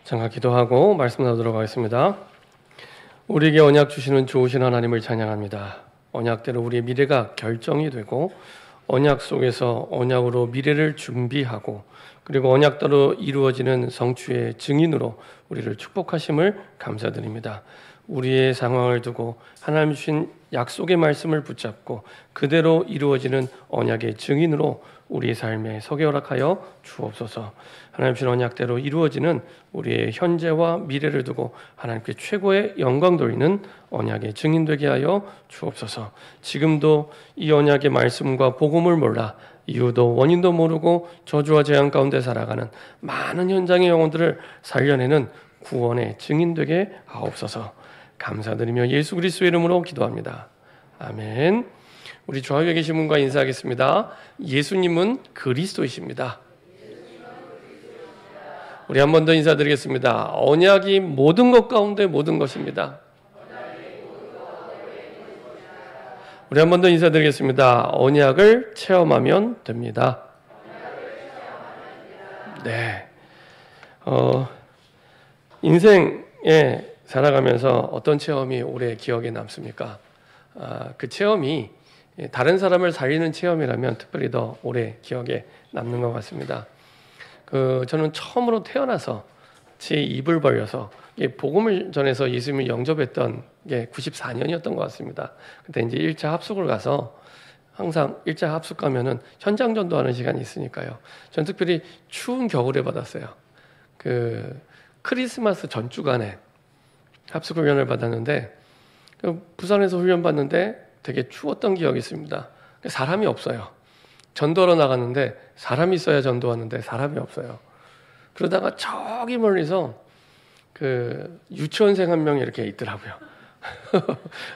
잠깐 기도하고 말씀 나누도록 하겠습니다. 우리에게 언약 주시는 좋으신 하나님을 찬양합니다. 언약대로 우리의 미래가 결정이 되고 언약 속에서 언약으로 미래를 준비하고 그리고 언약대로 이루어지는 성취의 증인으로 우리를 축복하심을 감사드립니다. 우리의 상황을 두고 하나님 주신 약속의 말씀을 붙잡고 그대로 이루어지는 언약의 증인으로 우리의 삶에 서게 허락하여 주옵소서. 하나님 주신 언약대로 이루어지는 우리의 현재와 미래를 두고 하나님께 최고의 영광 돌리는 언약의 증인 되게 하여 주옵소서. 지금도 이 언약의 말씀과 복음을 몰라 이유도 원인도 모르고 저주와 재앙 가운데 살아가는 많은 현장의 영혼들을 살려내는 구원의 증인 되게 하옵소서. 감사드리며 예수 그리스도의 이름으로 기도합니다. 아멘. 우리 좌우에 계신 분과 인사하겠습니다. 예수님은 그리스도이십니다. 우리 한 번 더 인사드리겠습니다. 언약이 모든 것 가운데 모든 것입니다. 우리 한 번 더 인사드리겠습니다. 언약을 체험하면 됩니다. 네. 인생에 살아가면서 어떤 체험이 오래 기억에 남습니까? 그 체험이 다른 사람을 살리는 체험이라면 특별히 더 오래 기억에 남는 것 같습니다. 저는 처음으로 태어나서 제 입을 벌려서 복음을 전해서 예수님을 영접했던 게 94년이었던 것 같습니다. 그때 이제 1차 합숙을 가서 항상 1차 합숙 가면은 현장 전도하는 시간이 있으니까요. 전 특별히 추운 겨울에 받았어요. 크리스마스 전주간에 합숙 훈련을 받았는데 부산에서 훈련 받는데 되게 추웠던 기억이 있습니다. 사람이 없어요. 전도하러 나갔는데 사람이 있어야 전도하는데 사람이 없어요. 그러다가 저기 멀리서 유치원생 한 명이 이렇게 있더라고요.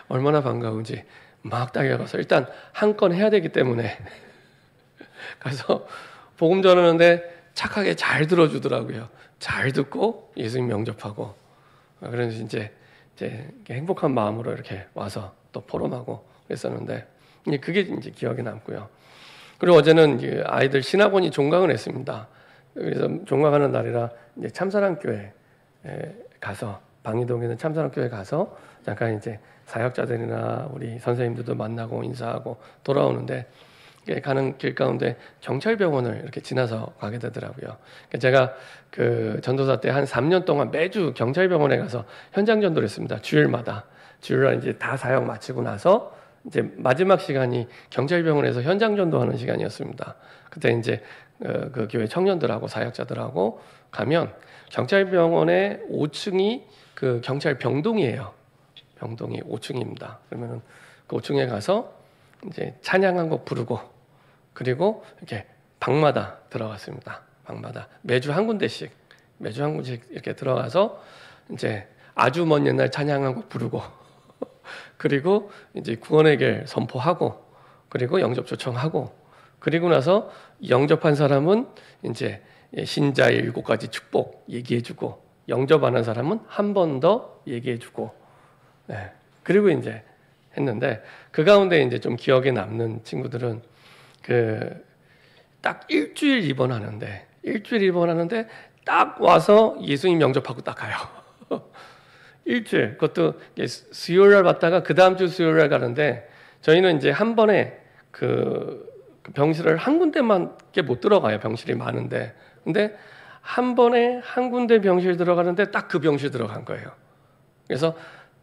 얼마나 반가운지 막 달려가서 일단 한 건 해야 되기 때문에 가서 복음 전하는데 착하게 잘 들어주더라고요. 잘 듣고 예수님 영접하고 그래서 이제 행복한 마음으로 이렇게 와서 또 포럼하고 그랬었는데 그게 이제 기억에 남고요. 그리고 어제는 아이들 신학원이 종강을 했습니다. 그래서 종강하는 날이라 이제 참사랑교회 가서 방이동에 있는 참사랑교회 가서 잠깐 이제 사역자들이나 우리 선생님들도 만나고 인사하고 돌아오는데 가는 길 가운데 경찰병원을 이렇게 지나서 가게 되더라고요. 제가 전도사 때 한 3년 동안 매주 경찰병원에 가서 현장 전도를 했습니다. 주일마다. 주일날 이제 다 사역 마치고 나서 이제 마지막 시간이 경찰병원에서 현장 전도하는 시간이었습니다. 그때 이제 그 교회 청년들하고 사역자들하고 가면 경찰병원의 5층이 그 경찰 병동이에요. 병동이 5층입니다. 그러면은 그 5층에 가서 이제 찬양 한 곡 부르고 그리고 이렇게 방마다 들어갔습니다. 방마다 매주 한 군데씩 이렇게 들어가서 이제 아주 먼 옛날 찬양 한 곡 부르고 그리고 이제 구원의 길 선포하고 그리고 영접 초청하고 그리고 나서 영접한 사람은 이제 신자의 7가지 축복 얘기해주고 영접 안 한 사람은 한 번 더 얘기해주고 네. 그리고 이제 했는데 그 가운데 이제 좀 기억에 남는 친구들은 딱 일주일 입원하는데 딱 와서 예수님 영접하고 딱 가요. 일주일. 그것도 수요일 날 왔다가 그 다음 주 수요일 날 가는데 저희는 이제 한 번에 그 병실을 한 군데만밖에 못 들어가요. 병실이 많은데. 근데 한 번에 한 군데 병실 들어가는데 딱 그 병실 들어간 거예요. 그래서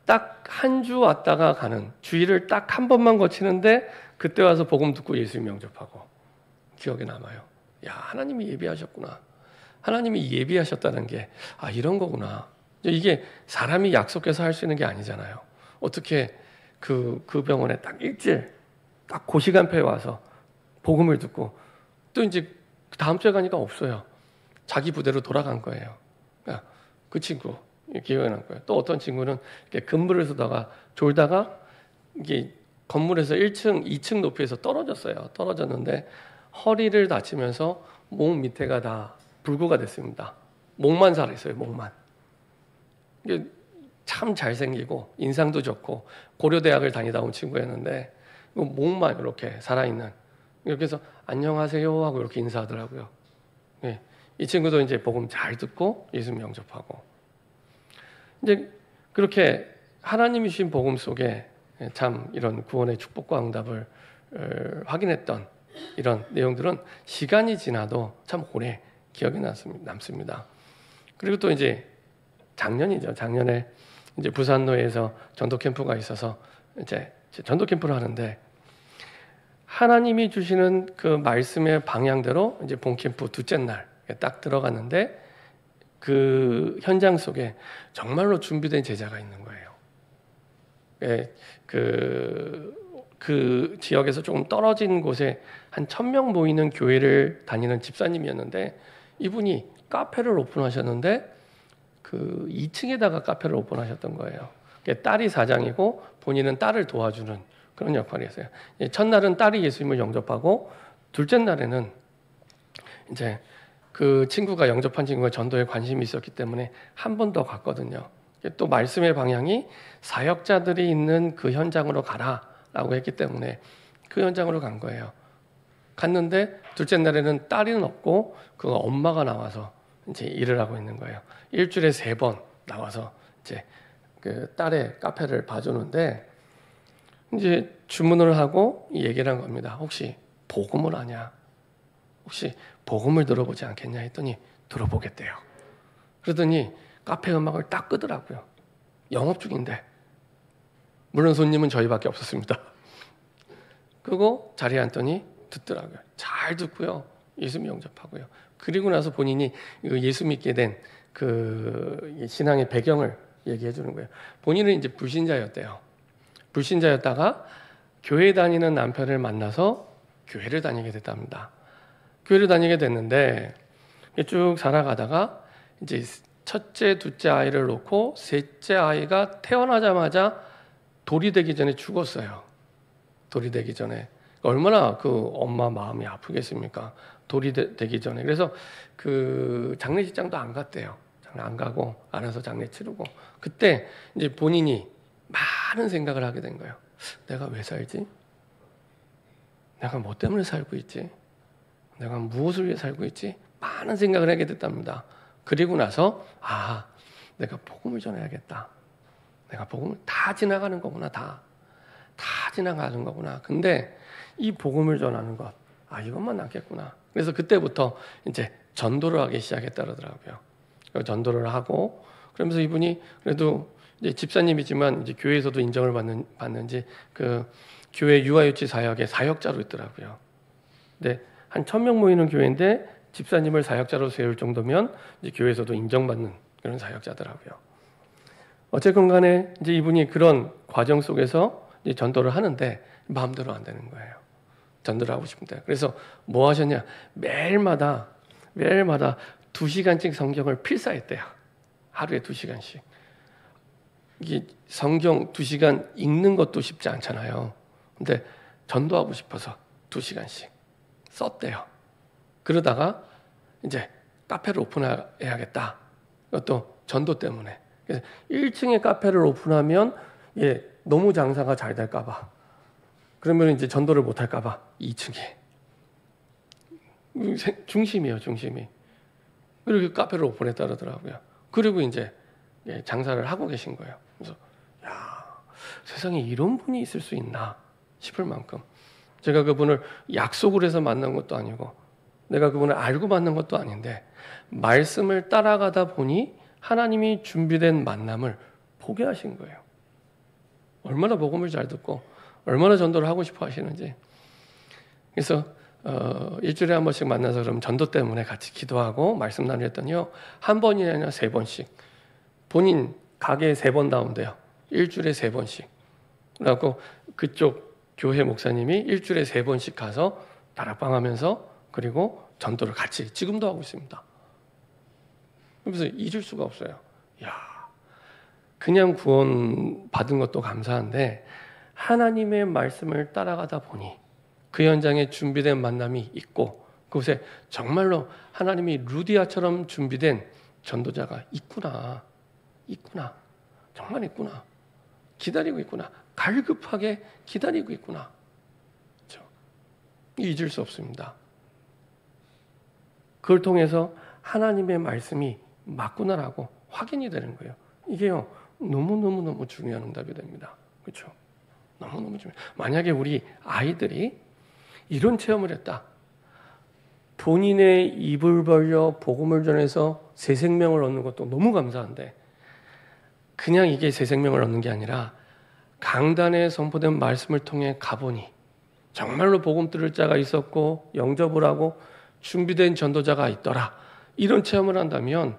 딱 한 주 왔다가 가는 주일을 딱 한 번만 거치는데 그때 와서 복음 듣고 예수님 영접하고 기억에 남아요. 야, 하나님이 예비하셨구나. 하나님이 예비하셨다는 게 이런 거구나. 이게 사람이 약속해서 할 수 있는 게 아니잖아요. 어떻게 그 병원에 딱 일주일 딱 그 시간표에 와서 복음을 듣고 또 이제 다음 주에 가니까 없어요. 자기 부대로 돌아간 거예요. 그 친구 기억에 남고요. 또 어떤 친구는 이렇게 근무를 쓰다가 졸다가 이게 건물에서 1층, 2층 높이에서 떨어졌어요. 떨어졌는데 허리를 다치면서 몸 밑에가 다 불구가 됐습니다. 목만 살아있어요. 목만. 이게 참 잘생기고 인상도 좋고 고려대학을 다니다 온 친구였는데 목만 이렇게 살아있는 이렇게 해서 안녕하세요 하고 이렇게 인사하더라고요. 네. 이 친구도 이제 복음 잘 듣고 예수님 영접하고, 이제 그렇게 하나님이 주신 복음 속에 참 이런 구원의 축복과 응답을 확인했던 이런 내용들은 시간이 지나도 참 오래 기억에 남습니다. 그리고 또 이제 작년이죠. 작년에 이제 부산로에서 전도 캠프가 있어서 이제 전도 캠프를 하는데, 하나님이 주시는 그 말씀의 방향대로 이제 본 캠프 둘째 날 딱 들어갔는데, 그 현장 속에 정말로 준비된 제자가 있는 거예요. 그 지역에서 조금 떨어진 곳에 한 1,000명 모이는 교회를 다니는 집사님이었는데, 이분이 카페를 오픈하셨는데 그 2층에다가 카페를 오픈하셨던 거예요. 딸이 사장이고 본인은 딸을 도와주는 그런 역할이었어요. 첫날은 딸이 예수님을 영접하고, 둘째 날에는 이제 그 친구가 영접한 친구가 전도에 관심이 있었기 때문에 한 번 더 갔거든요. 또 말씀의 방향이 사역자들이 있는 그 현장으로 가라라고 했기 때문에 그 현장으로 간 거예요. 갔는데 둘째 날에는 딸은 없고 그 엄마가 나와서 이제 일을 하고 있는 거예요. 일주일에 3번 나와서 이제 그 딸의 카페를 봐주는데, 이제 주문을 하고 얘기를 한 겁니다. 혹시 복음을 아냐? 혹시 복음을 들어보지 않겠냐 했더니 들어보겠대요. 그러더니 카페 음악을 딱 끄더라고요. 영업 중인데. 물론 손님은 저희밖에 없었습니다. 그리고 자리에 앉더니 듣더라고요. 잘 듣고요. 예수님 영접하고요. 그리고 나서 본인이 예수 믿게 된 그 신앙의 배경을 얘기해 주는 거예요. 본인은 이제 불신자였대요. 불신자였다가 교회 다니는 남편을 만나서 교회를 다니게 됐답니다. 교회를 다니게 됐는데 쭉 살아가다가 이제 첫째, 둘째 아이를 놓고 셋째 아이가 태어나자마자 돌이 되기 전에 죽었어요. 돌이 되기 전에. 얼마나 그 엄마 마음이 아프겠습니까? 돌이 되기 전에. 그래서 그 장례식장도 안 갔대요. 장례 안 가고 알아서 장례 치르고. 그때 이제 본인이 많은 생각을 하게 된 거예요. 내가 왜 살지? 내가 뭐 때문에 살고 있지? 내가 무엇을 위해 살고 있지? 많은 생각을 하게 됐답니다. 그리고 나서 내가 복음을 전해야겠다. 내가 복음을 다 지나가는 거구나. 다 지나가는 거구나. 근데 이 복음을 전하는 것, 이것만 남겠구나. 그래서 그때부터 이제 전도를 하기 시작했다 그러더라고요. 전도를 하고, 그러면서 이분이 그래도 이제 집사님이지만 이제 교회에서도 인정을 받는지 그 교회 유아유치 사역의 사역자로 있더라고요. 근데 한 1,000명 모이는 교회인데 집사님을 사역자로 세울 정도면 이제 교회에서도 인정받는 그런 사역자더라고요. 어쨌건 간에 이제 이분이 그런 과정 속에서 이제 전도를 하는데 마음대로 안 되는 거예요. 전도를 하고 싶은데. 그래서 뭐 하셨냐? 매일마다 2시간씩 성경을 필사했대요. 하루에 2시간씩. 이게 성경 2시간 읽는 것도 쉽지 않잖아요. 근데 전도하고 싶어서 2시간씩 썼대요. 그러다가 이제 카페를 오픈해야겠다. 이것도 전도 때문에. 그래서 1층에 카페를 오픈하면 너무 장사가 잘 될까 봐. 그러면 이제 전도를 못 할까 봐 2층에. 중심이에요, 중심이. 그리고 카페를 오픈했다 그러더라고요. 그리고 이제 장사를 하고 계신 거예요. 그래서 세상에 이런 분이 있을 수 있나 싶을 만큼. 제가 그분을 약속을 해서 만난 것도 아니고 내가 그분을 알고 만난 것도 아닌데 말씀을 따라가다 보니 하나님이 준비된 만남을 보게 하신 거예요. 얼마나 복음을 잘 듣고 얼마나 전도를 하고 싶어 하시는지. 그래서 일주일에 한 번씩 만나서 그럼 전도 때문에 같이 기도하고 말씀 나누랬더니요, 한 번이 아니라 3번씩 본인 가게에 3번 나온대요. 일주일에 3번씩. 그래갖고 그쪽 교회 목사님이 일주일에 3번씩 가서 다락방하면서 그리고 전도를 같이 지금도 하고 있습니다. 그래서 잊을 수가 없어요. 그냥 구원 받은 것도 감사한데 하나님의 말씀을 따라가다 보니 그 현장에 준비된 만남이 있고 그곳에 정말로 하나님이 루디아처럼 준비된 전도자가 있구나. 정말 있구나. 기다리고 있구나. 갈급하게 기다리고 있구나. 그렇죠? 잊을 수 없습니다. 그걸 통해서 하나님의 말씀이 맞구나라고 확인이 되는 거예요. 이게요, 너무너무너무 중요한 응답이 됩니다. 그렇죠? 너무너무 중요해요. 만약에 우리 아이들이 이런 체험을 했다. 본인의 입을 벌려 복음을 전해서 새 생명을 얻는 것도 너무 감사한데, 그냥 이게 새 생명을 얻는 게 아니라 강단에 선포된 말씀을 통해 가보니 정말로 복음 들을 자가 있었고 영접을 하고 준비된 전도자가 있더라. 이런 체험을 한다면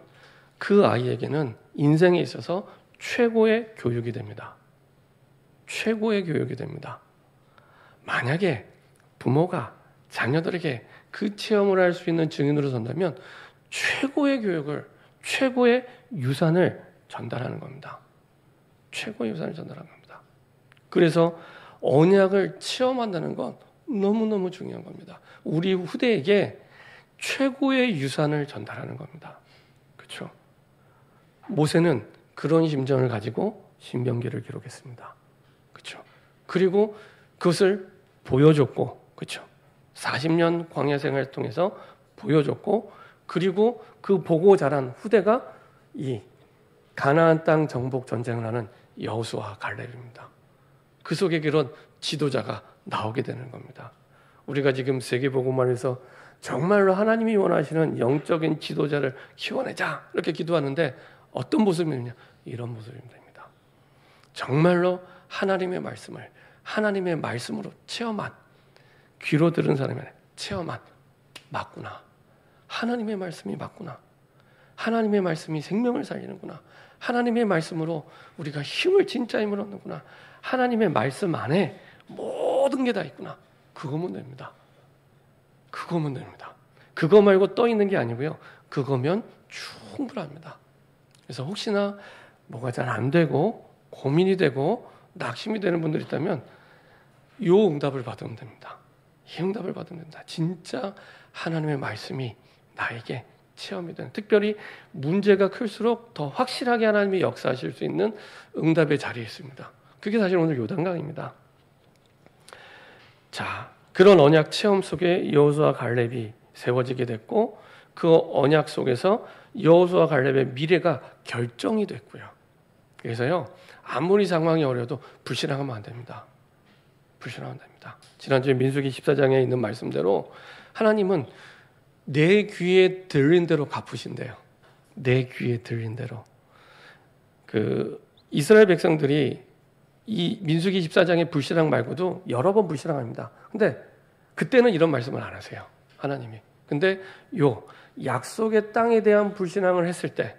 그 아이에게는 인생에 있어서 최고의 교육이 됩니다. 최고의 교육이 됩니다. 만약에 부모가 자녀들에게 그 체험을 할 수 있는 증인으로 선다면 최고의 교육을, 최고의 유산을 전달하는 겁니다. 최고의 유산을 전달하는 겁니다. 그래서 언약을 체험한다는 건 너무너무 중요한 겁니다. 우리 후대에게 최고의 유산을 전달하는 겁니다. 그렇죠? 모세는 그런 심정을 가지고 신명기를 기록했습니다. 그렇죠? 그리고 그것을 보여줬고, 그렇죠? 40년 광야 생활을 통해서 보여줬고, 그리고 그 보고 자란 후대가 이 가나안 땅 정복 전쟁을 하는 여호수아 갈렙입니다. 그 속에 그런 지도자가 나오게 되는 겁니다. 우리가 지금 세계복음화에서 정말로 하나님이 원하시는 영적인 지도자를 키워내자 이렇게 기도하는데 어떤 모습이냐? 이런 모습입니다. 정말로 하나님의 말씀을 하나님의 말씀으로 체험한, 귀로 들은 사람이 아니라 체험한, 맞구나. 하나님의 말씀이 맞구나. 하나님의 말씀이 생명을 살리는구나. 하나님의 말씀으로 우리가 힘을, 진짜 힘을 얻는구나. 하나님의 말씀 안에 모든 게 다 있구나. 그거면 됩니다. 그거면 됩니다. 그거 말고 떠 있는 게 아니고요. 그거면 충분합니다. 그래서 혹시나 뭐가 잘 안 되고 고민이 되고 낙심이 되는 분들이 있다면 이 응답을 받으면 됩니다. 이 응답을 받으면 됩니다. 진짜 하나님의 말씀이 나에게 체험이 되는, 특별히 문제가 클수록 더 확실하게 하나님이 역사하실 수 있는 응답의 자리에 있습니다. 그게 사실 오늘 요단강입니다. 자, 그런 언약 체험 속에 여호수아 갈렙이 세워지게 됐고, 그 언약 속에서 여호수아 갈렙의 미래가 결정이 됐고요. 그래서요, 아무리 상황이 어려도 불신앙하면 안 됩니다. 불신앙하면 됩니다. 지난주에 민수기 14장에 있는 말씀대로 하나님은 내 귀에 들린 대로 갚으신대요. 내 귀에 들린 대로. 그 이스라엘 백성들이 이 민수기 14장의 불신앙 말고도 여러 번 불신앙합니다. 근데 그때는 이런 말씀을 안 하세요. 하나님이. 근데 요 약속의 땅에 대한 불신앙을 했을 때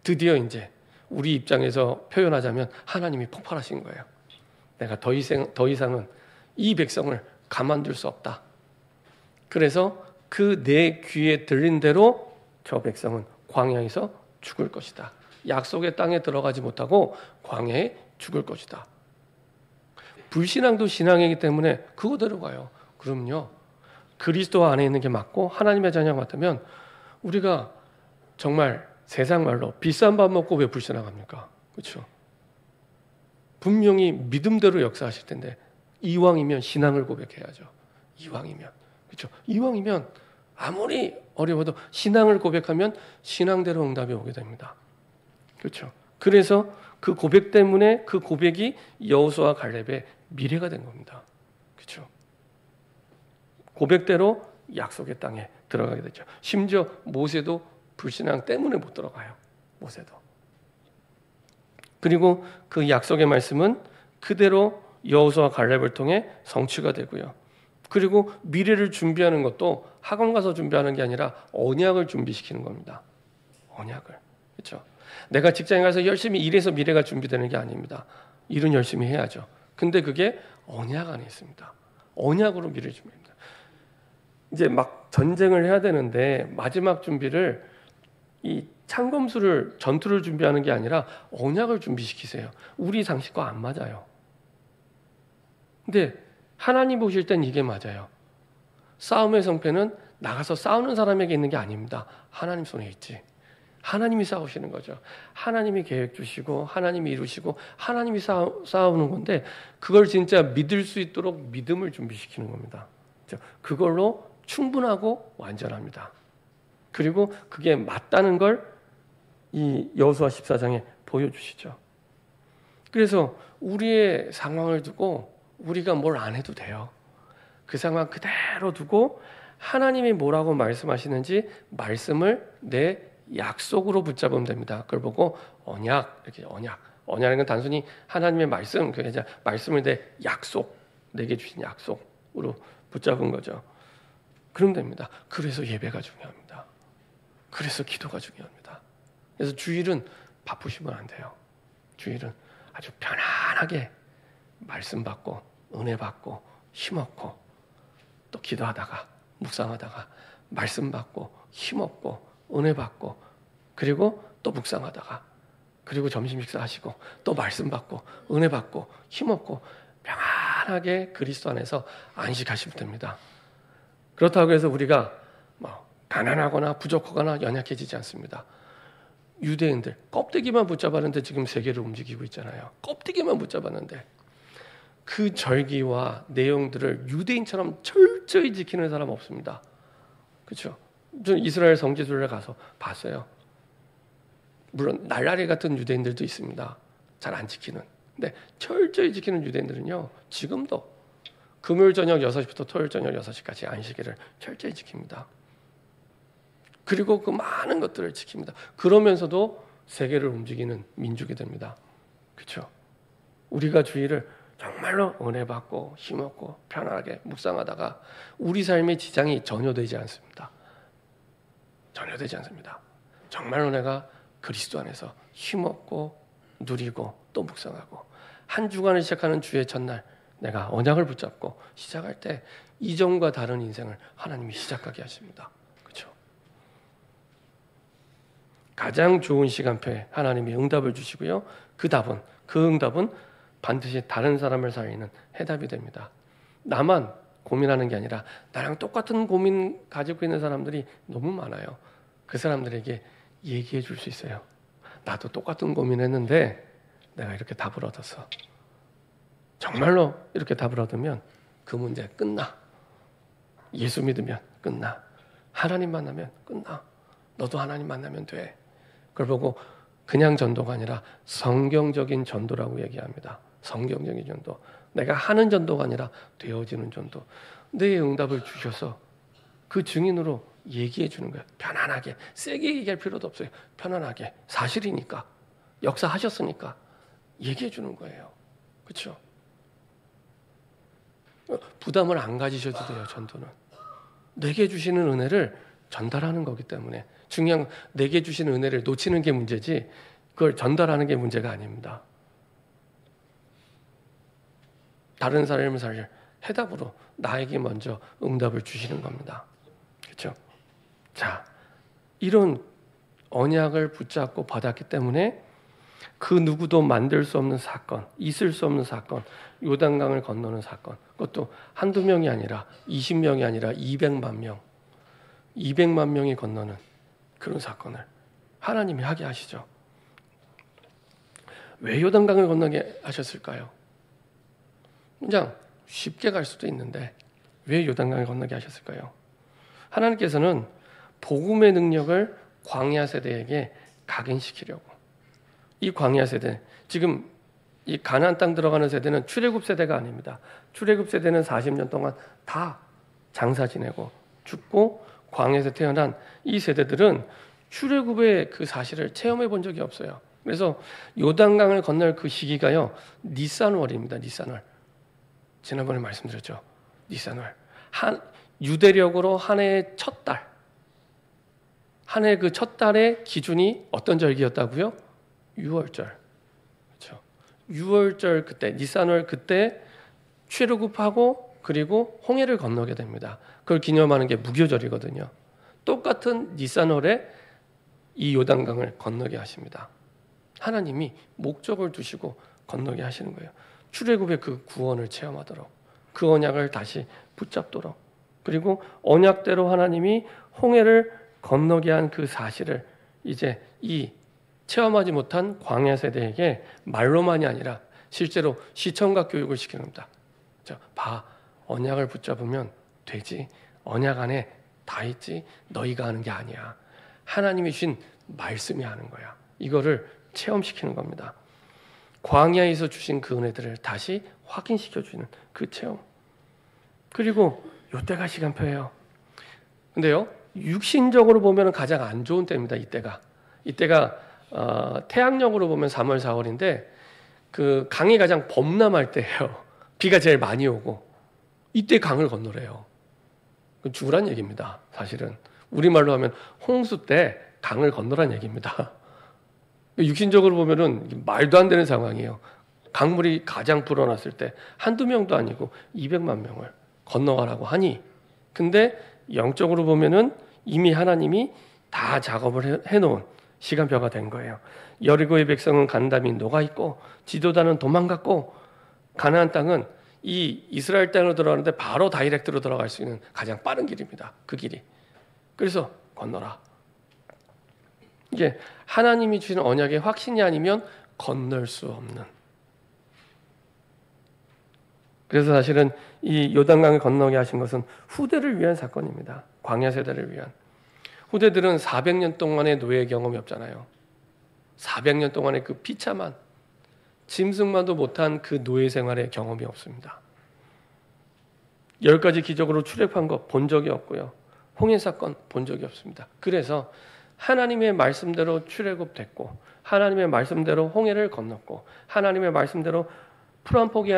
드디어 이제 우리 입장에서 표현하자면 하나님이 폭발하신 거예요. 내가 더 이상은 이 백성을 가만둘 수 없다. 그래서 그 내 귀에 들린 대로 저 백성은 광야에서 죽을 것이다. 약속의 땅에 들어가지 못하고 광야에 죽을 것이다. 불신앙도 신앙이기 때문에 그거대로 가요. 그럼요, 그리스도 안에 있는 게 맞고 하나님의 자녀가 맞다면 우리가 정말 세상 말로 비싼 밥 먹고 왜 불신앙합니까? 그렇죠? 분명히 믿음대로 역사하실 텐데 이왕이면 신앙을 고백해야죠. 이왕이면. 그렇죠? 이왕이면 아무리 어려워도 신앙을 고백하면 신앙대로 응답이 오게 됩니다. 그렇죠? 그래서 그 고백 때문에 그 고백이 여호수아 갈렙의 미래가 된 겁니다. 그렇죠? 고백대로 약속의 땅에 들어가게 됐죠. 심지어 모세도 불신앙 때문에 못 들어가요. 모세도. 그리고 그 약속의 말씀은 그대로 여호수아 갈렙을 통해 성취가 되고요. 그리고 미래를 준비하는 것도 학원 가서 준비하는 게 아니라 언약을 준비시키는 겁니다. 언약을. 그렇죠? 내가 직장에 가서 열심히 일해서 미래가 준비되는 게 아닙니다. 일은 열심히 해야죠. 근데 그게 언약 안에 있습니다. 언약으로 미래를 준비합니다. 이제 막 전쟁을 해야 되는데 마지막 준비를 이 창검수를 전투를 준비하는 게 아니라 언약을 준비시키세요. 우리 상식과 안 맞아요. 근데 하나님 보실 땐 이게 맞아요. 싸움의 성패는 나가서 싸우는 사람에게 있는 게 아닙니다. 하나님 손에 있지. 하나님이 싸우시는 거죠. 하나님이 계획 주시고 하나님이 이루시고 하나님이 싸우는 건데 그걸 진짜 믿을 수 있도록 믿음을 준비시키는 겁니다. 그걸로 충분하고 완전합니다. 그리고 그게 맞다는 걸 이 여호수아 14장에 보여주시죠. 그래서 우리의 상황을 두고 우리가 뭘 안 해도 돼요. 그 상황 그대로 두고 하나님이 뭐라고 말씀하시는지 말씀을 내 약속으로 붙잡으면 됩니다. 그걸 보고 언약, 이렇게 언약은 건 단순히 하나님의 말씀, 그러니까 말씀을 내 약속, 내게 주신 약속으로 붙잡은 거죠. 그럼 됩니다. 그래서 예배가 중요합니다. 그래서 기도가 중요합니다. 그래서 주일은 바쁘시면 안 돼요. 주일은 아주 편안하게 말씀 받고 은혜 받고 힘없고 또 기도하다가 묵상하다가 말씀 받고 힘없고 은혜 받고 그리고 또 묵상하다가 그리고 점심 식사하시고 또 말씀 받고 은혜 받고 힘없고 평안하게 그리스도 안에서 안식하시면 됩니다. 그렇다고 해서 우리가 가난하거나 부족하거나 연약해지지 않습니다. 유대인들 껍데기만 붙잡았는데 지금 세계를 움직이고 있잖아요. 껍데기만 붙잡았는데 그 절기와 내용들을 유대인처럼 철저히 지키는 사람 없습니다. 그렇죠? 저는 이스라엘 성지순례 가서 봤어요. 물론 날라리 같은 유대인들도 있습니다. 잘 안 지키는. 근데 철저히 지키는 유대인들은요. 지금도 금요일 저녁 6시부터 토요일 저녁 6시까지 안식일을 철저히 지킵니다. 그리고 그 많은 것들을 지킵니다. 그러면서도 세계를 움직이는 민족이 됩니다. 그렇죠? 우리가 주일을 정말로 은혜 받고 힘없고 편안하게 묵상하다가 우리 삶의 지장이 전혀 되지 않습니다. 전혀 되지 않습니다. 정말로 내가 그리스도 안에서 힘없고 누리고 또 묵상하고 한 주간을 시작하는 주의 첫날 내가 언약을 붙잡고 시작할 때 이전과 다른 인생을 하나님이 시작하게 하십니다. 그렇죠? 가장 좋은 시간표에 하나님이 응답을 주시고요. 그 응답은 반드시 다른 사람을 살리는 해답이 됩니다. 나만 고민하는 게 아니라 나랑 똑같은 고민 가지고 있는 사람들이 너무 많아요. 그 사람들에게 얘기해 줄 수 있어요. 나도 똑같은 고민했는데 내가 이렇게 답을 얻었어. 정말로 이렇게 답을 얻으면 그 문제 끝나. 예수 믿으면 끝나. 하나님 만나면 끝나. 너도 하나님 만나면 돼. 그걸 보고 그냥 전도가 아니라 성경적인 전도라고 얘기합니다. 성경적인 전도. 내가 하는 전도가 아니라 되어지는 전도. 내 응답을 주셔서 그 증인으로 얘기해 주는 거예요. 편안하게. 세게 얘기할 필요도 없어요. 편안하게. 사실이니까. 역사하셨으니까 얘기해 주는 거예요. 그렇죠? 부담을 안 가지셔도 돼요. 전도는. 내게 주시는 은혜를 전달하는 거기 때문에 중요한 건 내게 주시는 은혜를 놓치는 게 문제지 그걸 전달하는 게 문제가 아닙니다. 다른 사람을 살릴 해답으로 나에게 먼저 응답을 주시는 겁니다. 그렇죠? 자, 이런 언약을 붙잡고 받았기 때문에 그 누구도 만들 수 없는 사건, 있을 수 없는 사건, 요단강을 건너는 사건, 그것도 한두 명이 아니라 20명이 아니라 200만 명, 200만 명이 건너는 그런 사건을 하나님이 하게 하시죠. 왜 요단강을 건너게 하셨을까요? 그냥 쉽게 갈 수도 있는데 왜 요단강을 건너게 하셨을까요? 하나님께서는 복음의 능력을 광야 세대에게 각인시키려고. 이 광야 세대, 지금 이 가나안 땅 들어가는 세대는 출애굽 세대가 아닙니다. 출애굽 세대는 40년 동안 다 장사 지내고 죽고 광야에서 태어난 이 세대들은 출애굽의 그 사실을 체험해 본 적이 없어요. 그래서 요단강을 건널 그 시기가요, 니산월입니다. 니산월. 지난번에 말씀드렸죠. 니산월. 유대력으로 한 해의 첫 달. 한 해 그 첫 달의 기준이 어떤 절기였다고요? 6월절. 그렇죠. 6월절 그때 니산월 그때 출애굽하고 그리고 홍해를 건너게 됩니다. 그걸 기념하는 게 무교절이거든요. 똑같은 니산월에 이 요단강을 건너게 하십니다. 하나님이 목적을 두시고 건너게 하시는 거예요. 출애굽의 그 구원을 체험하도록, 그 언약을 다시 붙잡도록, 그리고 언약대로 하나님이 홍해를 건너게 한 그 사실을 이제 이 체험하지 못한 광야 세대에게 말로만이 아니라 실제로 시청각 교육을 시키는 겁니다. 봐, 언약을 붙잡으면 되지. 언약 안에 다 있지. 너희가 하는 게 아니야. 하나님이 주신 말씀이 하는 거야. 이거를 체험시키는 겁니다. 광야에서 주신 그 은혜들을 다시 확인시켜주는 그 체험. 그리고 이때가 시간표예요. 근데요, 육신적으로 보면 가장 안 좋은 때입니다. 이때가 태양력으로 보면 3월, 4월인데 그 강이 가장 범람할 때예요. 비가 제일 많이 오고 이때 강을 건너래요. 죽으란 얘기입니다. 사실은 우리말로 하면 홍수 때 강을 건너란 얘기입니다. 육신적으로 보면은 말도 안 되는 상황이에요. 강물이 가장 불어났을 때 한두 명도 아니고 200만 명을 건너가라고 하니, 근데 영적으로 보면은 이미 하나님이 다 작업을 해놓은 시간표가 된 거예요. 여리고의 백성은 간담이 녹아있고 지도자는 도망갔고, 가나안 땅은 이 이스라엘 땅으로 들어가는데 바로 다이렉트로 들어갈 수 있는 가장 빠른 길입니다. 그 길이. 그래서 건너라. 이게 하나님이 주시는 언약의 확신이 아니면 건널 수 없는. 그래서 사실은 이 요단강을 건너게 하신 것은 후대를 위한 사건입니다. 광야 세대를 위한. 후대들은 400년 동안의 노예 경험이 없잖아요. 400년 동안의 그 비참한 짐승만도 못한 그 노예 생활의 경험이 없습니다. 10가지 기적으로 출애굽한 거 본 적이 없고요. 홍해 사건 본 적이 없습니다. 그래서 하나님의 말씀대로 출애굽됐고, 하나님의 말씀대로 홍해를 건넜고, 하나님의 말씀대로 풀 한 폭이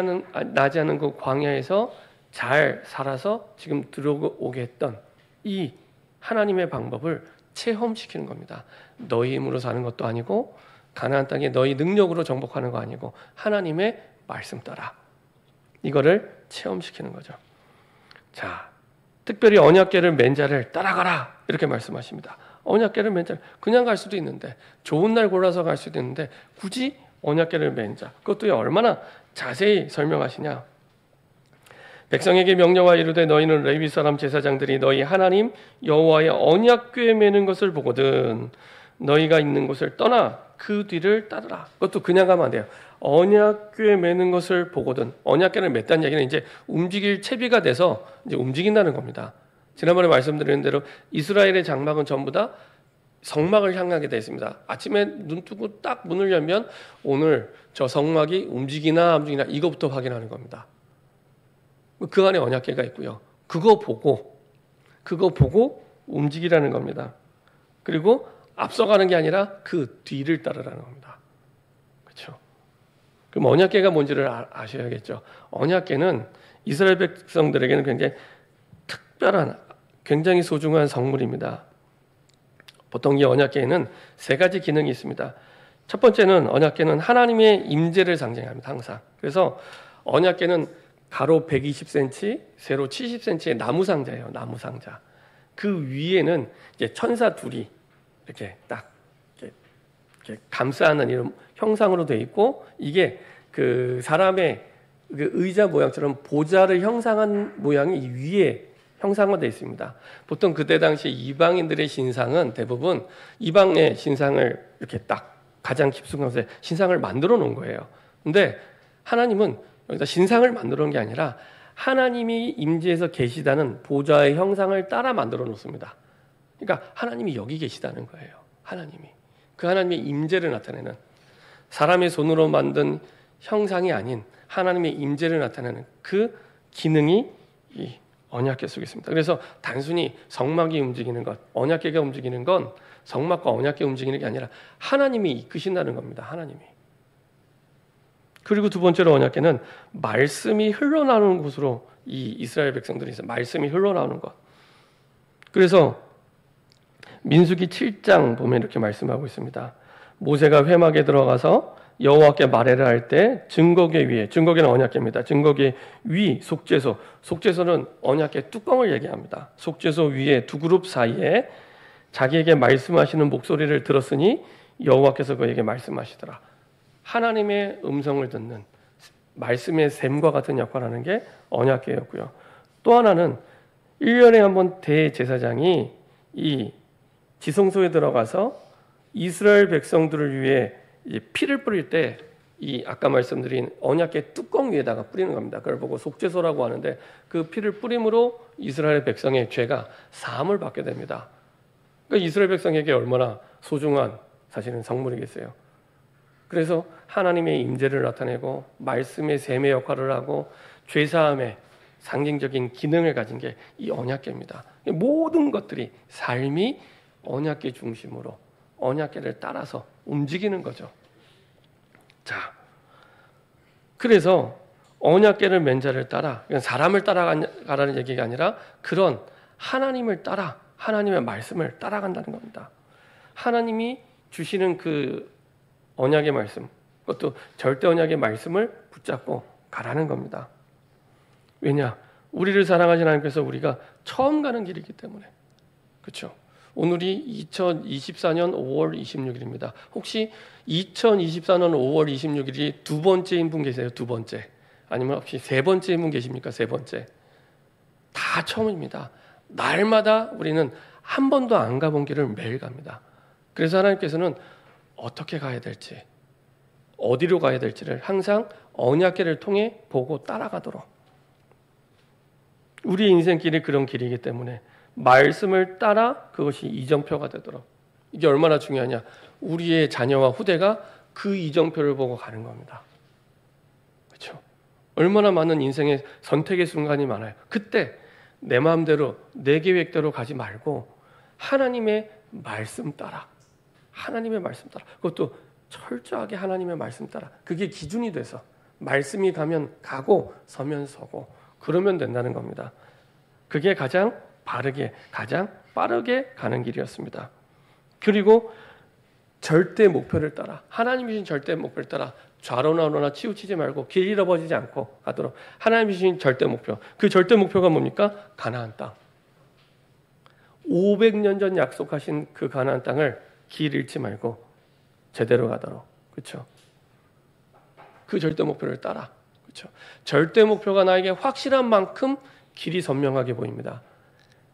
나지 않은 그 광야에서 잘 살아서 지금 들어오게 했던 이 하나님의 방법을 체험시키는 겁니다. 너희 힘으로 사는 것도 아니고 가나안 땅에 너희 능력으로 정복하는 거 아니고 하나님의 말씀 따라, 이거를 체험시키는 거죠. 자, 특별히 언약궤를 맨 자를 따라가라 이렇게 말씀하십니다. 언약궤를 맨 자를 그냥 갈 수도 있는데, 좋은 날 골라서 갈 수도 있는데 굳이 언약궤를 맨 자, 그것도 얼마나 자세히 설명하시냐. 백성에게 명령하여 이르되 너희는 레위 사람 제사장들이 너희 하나님 여호와의 언약궤에 매는 것을 보거든 너희가 있는 곳을 떠나 그 뒤를 따르라. 그것도 그냥 가면 안 돼요. 언약궤에 매는 것을 보거든. 언약궤를 맸다는 얘기는 이제 움직일 채비가 돼서 이제 움직인다는 겁니다. 지난번에 말씀드린 대로 이스라엘의 장막은 전부 다 성막을 향하게 되어 있습니다. 아침에 눈 뜨고 딱 문을 열면 오늘 저 성막이 움직이나 이거부터 확인하는 겁니다. 그 안에 언약궤가 있고요. 그거 보고 움직이라는 겁니다. 그리고 앞서가는 게 아니라 그 뒤를 따르라는 겁니다. 그렇죠? 그럼 언약궤가 뭔지를 아셔야겠죠. 언약궤는 이스라엘 백성들에게는 굉장히 특별한, 굉장히 소중한 성물입니다. 보통 이 언약궤에는 3가지 기능이 있습니다. 첫 번째는 언약궤는 하나님의 임재를 상징합니다. 항상. 그래서 언약궤는 가로 120cm, 세로 70cm의 나무 상자예요. 나무 상자. 그 위에는 이제 천사 둘이 이렇게 딱 이렇게 감싸는 이런 형상으로 되어 있고, 이게 그 사람의 그 의자 모양처럼 보좌를 형상한 모양이 이 위에 형상화되어 있습니다. 보통 그때 당시 이방인들의 신상은 대부분 이방의 신상을 이렇게 딱 가장 깊숙한 곳에 신상을 만들어 놓은 거예요. 근데 하나님은 여기다 신상을 만들어 놓은 게 아니라 하나님이 임재해서 계시다는 보좌의 형상을 따라 만들어 놓습니다. 그러니까 하나님이 여기 계시다는 거예요. 하나님이. 그 하나님의 임재를 나타내는, 사람의 손으로 만든 형상이 아닌 하나님의 임재를 나타내는 그 기능이 이 언약궤 속에 있습니다. 그래서 단순히 성막이 움직이는 것, 언약궤가 움직이는 건 성막과 언약궤 움직이는 게 아니라 하나님이 이끄신다는 겁니다. 하나님이. 그리고 두 번째로 언약궤는 말씀이 흘러나오는 곳으로 이 이스라엘 백성들이 있어요. 말씀이 흘러나오는 것. 그래서 민수기 7장 보면 이렇게 말씀하고 있습니다. 모세가 회막에 들어가서 여호와께 말해라 할 때 증거궤 위에, 증거궤는 언약궤입니다. 증거궤 위 속죄소, 속죄소는 언약궤 뚜껑을 얘기합니다. 속죄소 위에 두 그룹 사이에 자기에게 말씀하시는 목소리를 들었으니 여호와께서 그에게 말씀하시더라. 하나님의 음성을 듣는 말씀의 샘과 같은 역할을 하는 게 언약궤였고요. 또 하나는 1년에 한 번 대제사장이 이 지성소에 들어가서 이스라엘 백성들을 위해 이제 피를 뿌릴 때 이 아까 말씀드린 언약궤 뚜껑 위에다가 뿌리는 겁니다. 그걸 보고 속죄소라고 하는데, 그 피를 뿌림으로 이스라엘 백성의 죄가 사함을 받게 됩니다. 그러니까 이스라엘 백성에게 얼마나 소중한 사실은 성물이겠어요. 그래서 하나님의 임재를 나타내고 말씀의 셈의 역할을 하고 죄사함의 상징적인 기능을 가진 게 이 언약궤입니다. 모든 것들이 삶이 언약궤 중심으로 언약궤를 따라서 움직이는 거죠. 자, 그래서 언약궤를 맨 자를 따라, 사람을 따라가라는 얘기가 아니라 그런 하나님을 따라 하나님의 말씀을 따라간다는 겁니다. 하나님이 주시는 그 언약의 말씀, 그것도 절대 언약의 말씀을 붙잡고 가라는 겁니다. 왜냐? 우리를 사랑하신 하나님께서 우리가 처음 가는 길이기 때문에. 그렇죠? 오늘이 2024년 5월 26일입니다. 혹시 2024년 5월 26일이 두 번째인 분 계세요? 두 번째. 아니면 혹시 세 번째인 분 계십니까? 세 번째. 다 처음입니다. 날마다 우리는 한 번도 안 가본 길을 매일 갑니다. 그래서 하나님께서는 어떻게 가야 될지, 어디로 가야 될지를 항상 언약궤를 통해 보고 따라가도록. 우리 인생길이 그런 길이기 때문에 말씀을 따라 그것이 이정표가 되도록. 이게 얼마나 중요하냐. 우리의 자녀와 후대가 그 이정표를 보고 가는 겁니다. 그렇죠? 얼마나 많은 인생의 선택의 순간이 많아요. 그때 내 마음대로 내 계획대로 가지 말고 하나님의 말씀 따라, 하나님의 말씀 따라, 그것도 철저하게 하나님의 말씀 따라. 그게 기준이 돼서 말씀이 가면 가고 서면 서고 그러면 된다는 겁니다. 그게 가장 바르게, 가장 빠르게 가는 길이었습니다. 그리고 절대 목표를 따라, 하나님이 주신 절대 목표를 따라 좌로나 우로나 치우치지 말고 길 잃어버리지 않고 가도록. 하나님이 주신 절대 목표, 그 절대 목표가 뭡니까? 가나안 땅. 500년 전 약속하신 그 가나안 땅을 길 잃지 말고 제대로 가도록. 그렇죠? 그 절대 목표를 따라. 그렇죠? 절대 목표가 나에게 확실한 만큼 길이 선명하게 보입니다.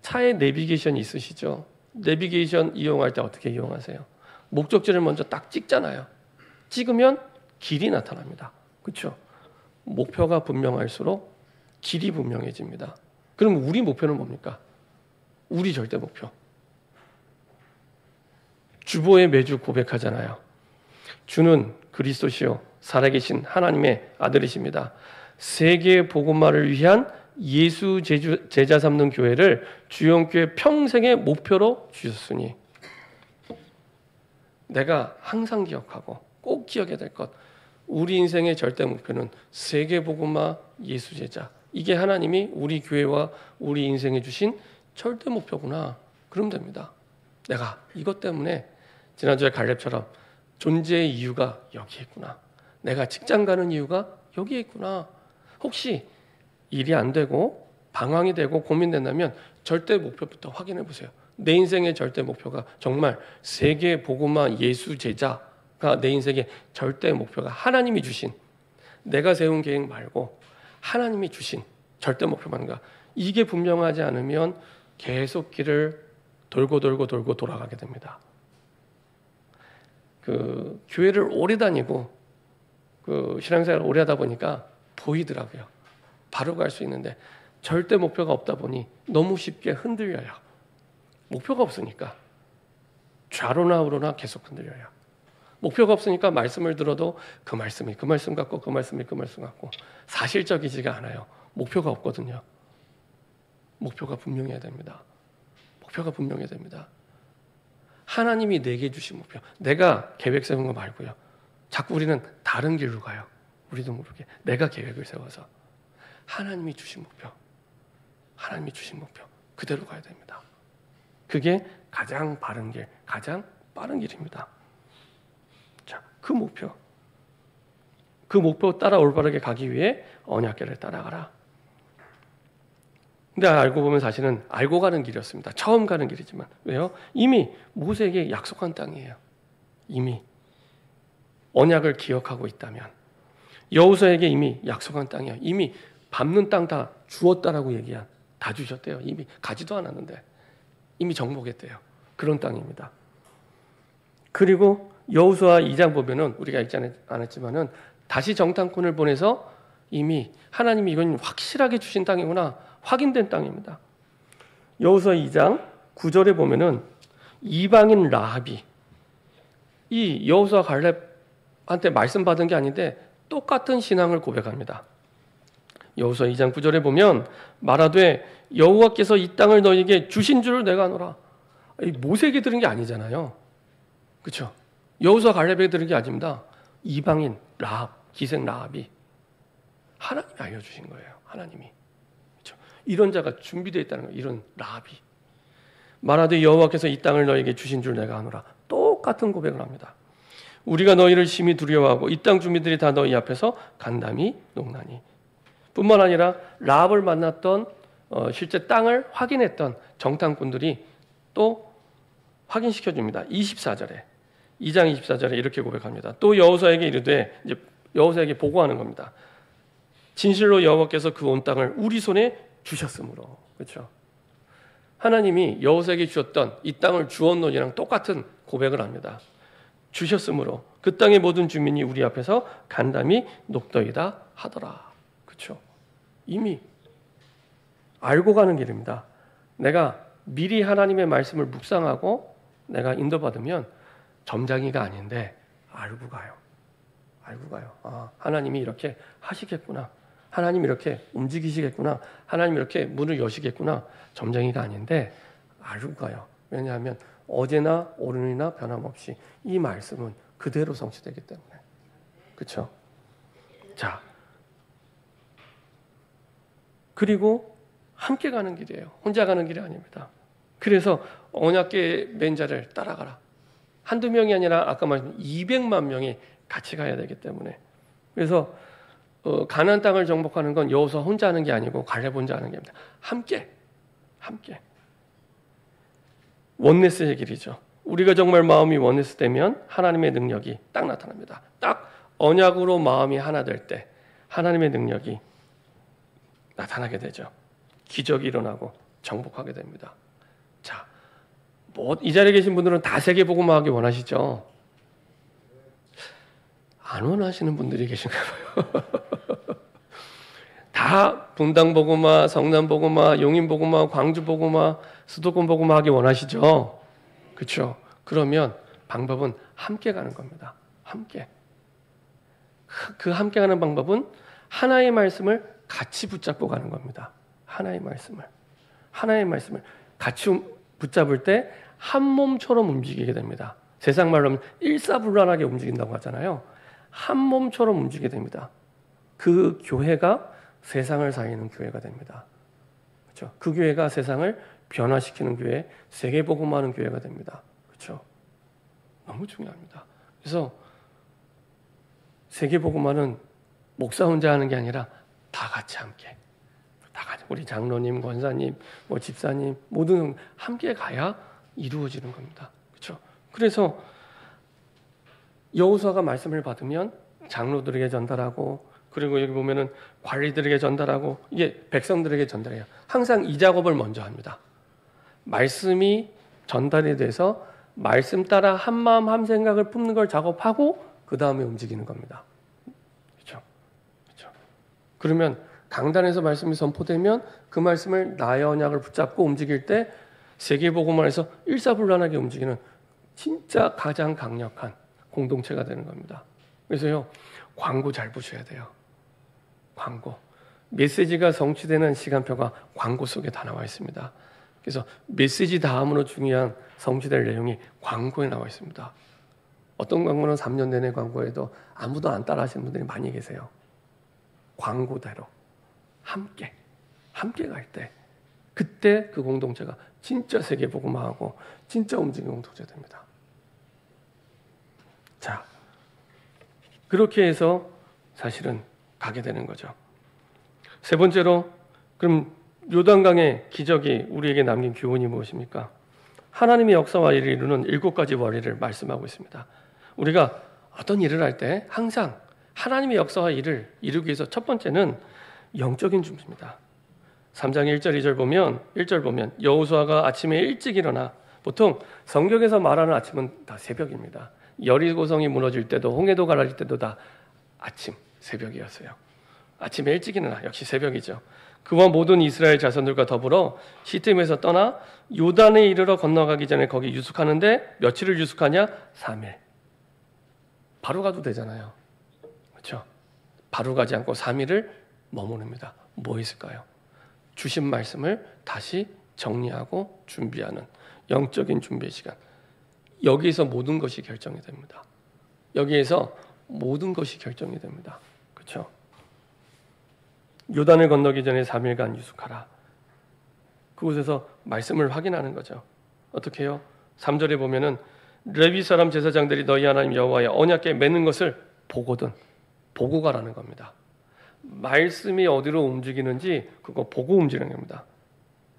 차에 내비게이션이 있으시죠? 내비게이션 이용할 때 어떻게 이용하세요? 목적지를 먼저 딱 찍잖아요. 찍으면 길이 나타납니다. 그렇죠? 목표가 분명할수록 길이 분명해집니다. 그럼 우리 목표는 뭡니까? 우리 절대 목표. 주보에 매주 고백하잖아요. 주는 그리스도시요 살아계신 하나님의 아들이십니다. 세계 복음화를 위한 예수 제자 삼는 교회를 주영교회 평생의 목표로 주셨으니, 내가 항상 기억하고 꼭 기억해야 될 것, 우리 인생의 절대 목표는 세계 복음화 예수 제자. 이게 하나님이 우리 교회와 우리 인생에 주신 절대 목표구나. 그러면 됩니다. 내가 이것 때문에 지난주에 갈렙처럼 존재의 이유가 여기에 있구나. 내가 직장 가는 이유가 여기에 있구나. 혹시 일이 안 되고 방황이 되고 고민된다면 절대 목표부터 확인해 보세요. 내 인생의 절대 목표가 정말 세계 복음화 예수 제자가 내 인생의 절대 목표가 하나님이 주신, 내가 세운 계획 말고 하나님이 주신 절대 목표만가. 이게 분명하지 않으면 계속 길을 돌고 돌아가게 됩니다. 그 교회를 오래 다니고 그 신앙생활을 오래 하다 보니까 보이더라고요. 바로 갈 수 있는데 절대 목표가 없다 보니 너무 쉽게 흔들려요. 목표가 없으니까 좌로나 우로나 계속 흔들려요. 목표가 없으니까 말씀을 들어도 그 말씀 같고 그 말씀이 그 말씀 같고 사실적이지가 않아요. 목표가 없거든요. 목표가 분명해야 됩니다. 목표가 분명해야 됩니다. 하나님이 내게 주신 목표, 내가 계획 세운 거 말고요. 자꾸 우리는 다른 길로 가요. 우리도 모르게 내가 계획을 세워서 하나님이 주신 목표, 하나님이 주신 목표 그대로 가야 됩니다. 그게 가장 바른 길, 가장 빠른 길입니다. 자, 그 목표 따라 올바르게 가기 위해 언약궤를 따라가라. 근데 알고 보면 사실은 알고 가는 길이었습니다. 처음 가는 길이지만. 왜요? 이미 모세에게 약속한 땅이에요. 이미 언약을 기억하고 있다면. 여호수아에게 이미 약속한 땅이에요. 이미 밟는 땅 다 주었다라고 얘기한, 다 주셨대요. 이미 가지도 않았는데 이미 정복했대요. 그런 땅입니다. 그리고 여호수아 2장 보면은 우리가 읽지 않았지만은 다시 정탐꾼을 보내서 이미 하나님이 이건 확실하게 주신 땅이구나 확인된 땅입니다. 여호수아 2장 9절에 보면은 이방인 라합이 이 여호수아 갈렙한테 말씀 받은 게 아닌데 똑같은 신앙을 고백합니다. 여호수아 2장 9절에 보면 말하되 여호와께서 이 땅을 너희에게 주신 줄 내가 아노라. 모세에게 들은 게 아니잖아요. 그렇죠? 여호수아 갈렙에게 들은 게 아닙니다. 이방인 라합, 기생 라합이 하나님이 알려주신 거예요. 하나님이. 그렇죠? 이런 자가 준비되어 있다는 거예요. 이런 라합이. 말하되 여호와께서 이 땅을 너희에게 주신 줄 내가 아노라. 똑같은 고백을 합니다. 우리가 너희를 심히 두려워하고 이 땅 주민들이 다 너희 앞에서 간담이 녹나니. 뿐만 아니라 라합을 만났던 실제 땅을 확인했던 정탐꾼들이 또 확인시켜 줍니다. 24절에 2장 24절에 이렇게 고백합니다. 또 여호수아에게 이르되 이제 여호수아에게 보고하는 겁니다. 진실로 여호와께서 그 온 땅을 우리 손에 주셨으므로. 그렇죠? 하나님이 여호수아에게 주셨던 이 땅을 주었노니랑 똑같은 고백을 합니다. 주셨으므로 그 땅의 모든 주민이 우리 앞에서 간담이 녹더이다 하더라. 그렇죠? 이미 알고 가는 길입니다. 내가 미리 하나님의 말씀을 묵상하고 내가 인도받으면 점장이가 아닌데 알고 가요. 알고 가요. 아, 하나님이 이렇게 하시겠구나. 하나님이 이렇게 움직이시겠구나. 하나님이 이렇게 문을 여시겠구나. 점쟁이가 아닌데 알고 가요. 왜냐하면 어제나 오늘이나 변함없이 이 말씀은 그대로 성취되기 때문에. 그렇죠? 자, 그리고 함께 가는 길이에요. 혼자 가는 길이 아닙니다. 그래서 언약궤 맨 자를 따라가라. 한두 명이 아니라 아까 말씀 200만 명이 같이 가야 되기 때문에. 그래서 가나안 땅을 정복하는 건 여호수아 혼자 하는 게 아니고 갈렙 혼자 하는 게 아닙니다. 함께. 원네스의 길이죠. 우리가 정말 마음이 원네스 되면 하나님의 능력이 딱 나타납니다. 딱 언약으로 마음이 하나 될 때 하나님의 능력이 나타나게 되죠. 기적이 일어나고 정복하게 됩니다. 자, 이 자리에 계신 분들은 다 세계복음화 하기 원하시죠? 안 원하시는 분들이 계신가 봐요. 다 분당복음화, 성남복음화, 용인복음화, 광주복음화, 수도권복음화 하기 원하시죠? 그렇죠? 그러면 방법은 함께 가는 겁니다. 함께. 그 함께 가는 방법은 하나의 말씀을 같이 붙잡고 가는 겁니다. 하나의 말씀을 같이 붙잡을 때 한 몸처럼 움직이게 됩니다. 세상 말로 하면 일사불란하게 움직인다고 하잖아요. 한 몸처럼 움직이게 됩니다. 그 교회가 세상을 살리는 교회가 됩니다. 그렇죠? 그 교회가 세상을 변화시키는 교회, 세계복음화하는 교회가 됩니다. 그렇죠? 너무 중요합니다. 그래서 세계복음화는 목사 혼자 하는 게 아니라 다 같이 함께. 다 같이 우리 장로님, 권사님, 집사님 모두 함께 가야 이루어지는 겁니다. 그렇죠? 그래서 여호수아가 말씀을 받으면 장로들에게 전달하고 그리고 여기 보면은 관리들에게 전달하고 이게 백성들에게 전달해요. 항상 이 작업을 먼저 합니다. 말씀이 전달이 돼서 말씀 따라 한 마음 한 생각을 품는 걸 작업하고 그 다음에 움직이는 겁니다. 그렇죠? 그러면 강단에서 말씀이 선포되면 그 말씀을 나의 언약을 붙잡고 움직일 때 세계복음화에서 일사불란하게 움직이는 진짜 가장 강력한 공동체가 되는 겁니다. 그래서요, 광고 잘 보셔야 돼요. 광고. 메시지가 성취되는 시간표가 광고 속에 다 나와 있습니다. 그래서 메시지 다음으로 중요한 성취될 내용이 광고에 나와 있습니다. 어떤 광고는 3년 내내 광고해도 아무도 안 따라 하시는 분들이 많이 계세요. 광고대로 함께 갈 때 그때 그 공동체가 진짜 세계복음화하고 진짜 움직이는 공동체 됩니다. 자, 그렇게 해서 사실은 가게 되는 거죠. 세 번째로, 그럼 요단강의 기적이 우리에게 남긴 교훈이 무엇입니까? 하나님의 역사와 일을 이루는 7가지 원리를 말씀하고 있습니다. 우리가 어떤 일을 할 때 항상 하나님의 역사와 일을 이루기 위해서 첫 번째는 영적인 준비입니다. 3장 1절 1절 보면 여호수아가 아침에 일찍 일어나, 보통 성경에서 말하는 아침은 다 새벽입니다. 여리고성이 무너질 때도 홍해도 갈라질 때도 다 아침 새벽이었어요. 아침에 일찍 일어나, 역시 새벽이죠. 그와 모든 이스라엘 자손들과 더불어 시팀에서 떠나 요단에 이르러 건너가기 전에 거기 유숙하는데 며칠을 유숙하냐? 3일. 바로 가도 되잖아요. 그렇죠? 바로 가지 않고 3일을 머무릅니다. 뭐 있을까요? 주신 말씀을 다시 정리하고 준비하는 영적인 준비 시간. 여기에서 모든 것이 결정이 됩니다. 여기에서 모든 것이 결정이 됩니다. 그렇죠? 요단을 건너기 전에 3일간 유숙하라. 그곳에서 말씀을 확인하는 거죠. 어떻게 해요? 3절에 보면은 레위 사람 제사장들이 너희 하나님 여호와의 언약궤 매는 것을 보거든. 보고 가라는 겁니다. 말씀이 어디로 움직이는지 그거 보고 움직이는 겁니다.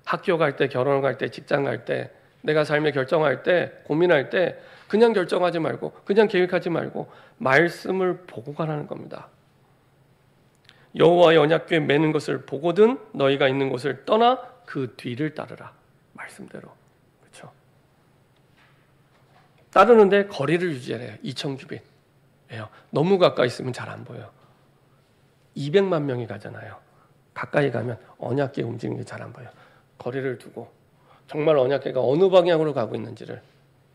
학교 갈 때, 결혼 갈 때, 직장 갈 때, 내가 삶에 결정할 때, 고민할 때 그냥 결정하지 말고, 그냥 계획하지 말고 말씀을 보고 가라는 겁니다. 여호와의 언약궤 매는 것을 보거든 너희가 있는 곳을 떠나 그 뒤를 따르라. 말씀대로. 그렇죠? 따르는데 거리를 유지해야 2,000규빗. 너무 가까이 있으면 잘 안 보여요. 200만 명이 가잖아요. 가까이 가면 언약궤 움직이는 게 잘 안 보여요. 거리를 두고 정말 언약궤가 어느 방향으로 가고 있는지를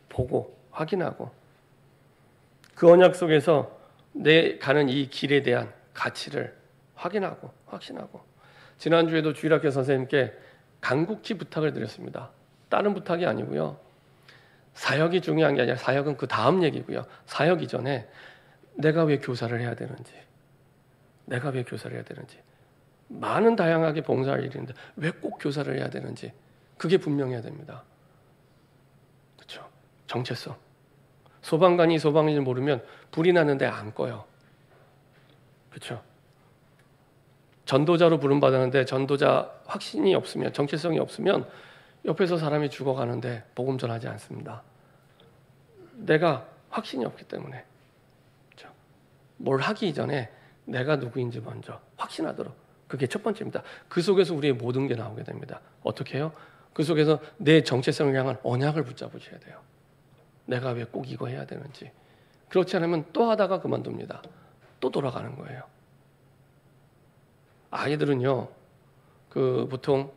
보고 확인하고 그 언약 속에서 내 가는 이 길에 대한 가치를 확인하고 확신하고 지난주에도 주일학교 선생님께 간곡히 부탁을 드렸습니다. 다른 부탁이 아니고요. 사역이 중요한 게 아니라 사역은 그 다음 얘기고요. 사역 이전에 내가 왜 교사를 해야 되는지 내가 왜 교사를 해야 되는지 많은 다양하게 봉사할 일이 있는데 왜 꼭 교사를 해야 되는지 그게 분명해야 됩니다. 그렇죠? 정체성. 소방관이 소방인지 모르면 불이 나는데 안 꺼요. 그렇죠? 전도자로 부름받았는데 전도자 확신이 없으면 정체성이 없으면 옆에서 사람이 죽어가는데 복음 전하지 않습니다. 내가 확신이 없기 때문에 그렇죠? 뭘 하기 이전에 내가 누구인지 먼저 확신하도록 그게 첫 번째입니다. 그 속에서 우리의 모든 게 나오게 됩니다. 어떻게 해요? 그 속에서 내 정체성을 향한 언약을 붙잡으셔야 돼요. 내가 왜 꼭 이거 해야 되는지. 그렇지 않으면 또 하다가 그만둡니다. 또 돌아가는 거예요. 아이들은요, 보통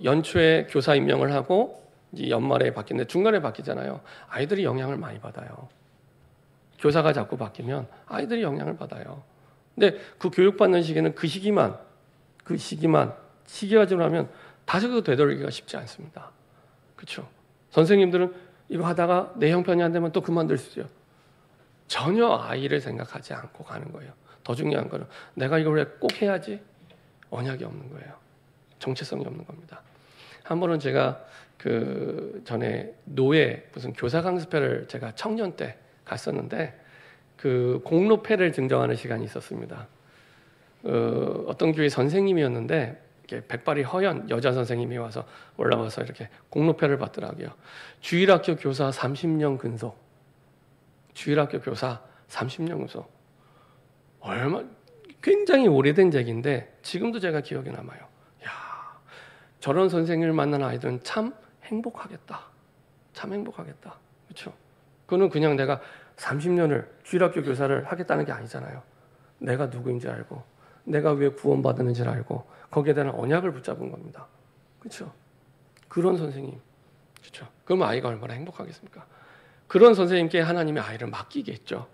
연초에 교사 임명을 하고 이제 연말에 바뀌는데 중간에 바뀌잖아요. 아이들이 영향을 많이 받아요. 교사가 자꾸 바뀌면 아이들이 영향을 받아요. 근데 그 교육받는 시기는 그 시기가 지나면 다시 그 되돌리기가 쉽지 않습니다. 그렇죠? 선생님들은 이거 하다가 내 형편이 안 되면 또 그만둘 수 있어요. 전혀 아이를 생각하지 않고 가는 거예요. 더 중요한 거는 내가 이걸 왜 꼭 해야지? 언약이 없는 거예요. 정체성이 없는 겁니다. 한 번은 제가 전에 노예 무슨 교사 강습회를 제가 청년 때 갔었는데 그 공로패를 증정하는 시간이 있었습니다. 어떤 교회 선생님이었는데 이렇게 백발이 허연 여자 선생님이 올라와서 이렇게 공로패를 받더라고요. 주일학교 교사 30년 근속. 주일학교 교사 30년 근속. 굉장히 오래된 얘기인데 지금도 제가 기억에 남아요. 야, 저런 선생님을 만난 아이들은 참 행복하겠다. 참 행복하겠다. 그렇죠? 그거는 그냥 내가 30년을 주일학교 교사를 하겠다는 게 아니잖아요. 내가 누구인지 알고 내가 왜 구원받았는지를 알고 거기에 대한 언약을 붙잡은 겁니다. 그렇죠? 그런 선생님. 그렇죠? 그러면 아이가 얼마나 행복하겠습니까? 그런 선생님께 하나님의 아이를 맡기겠죠.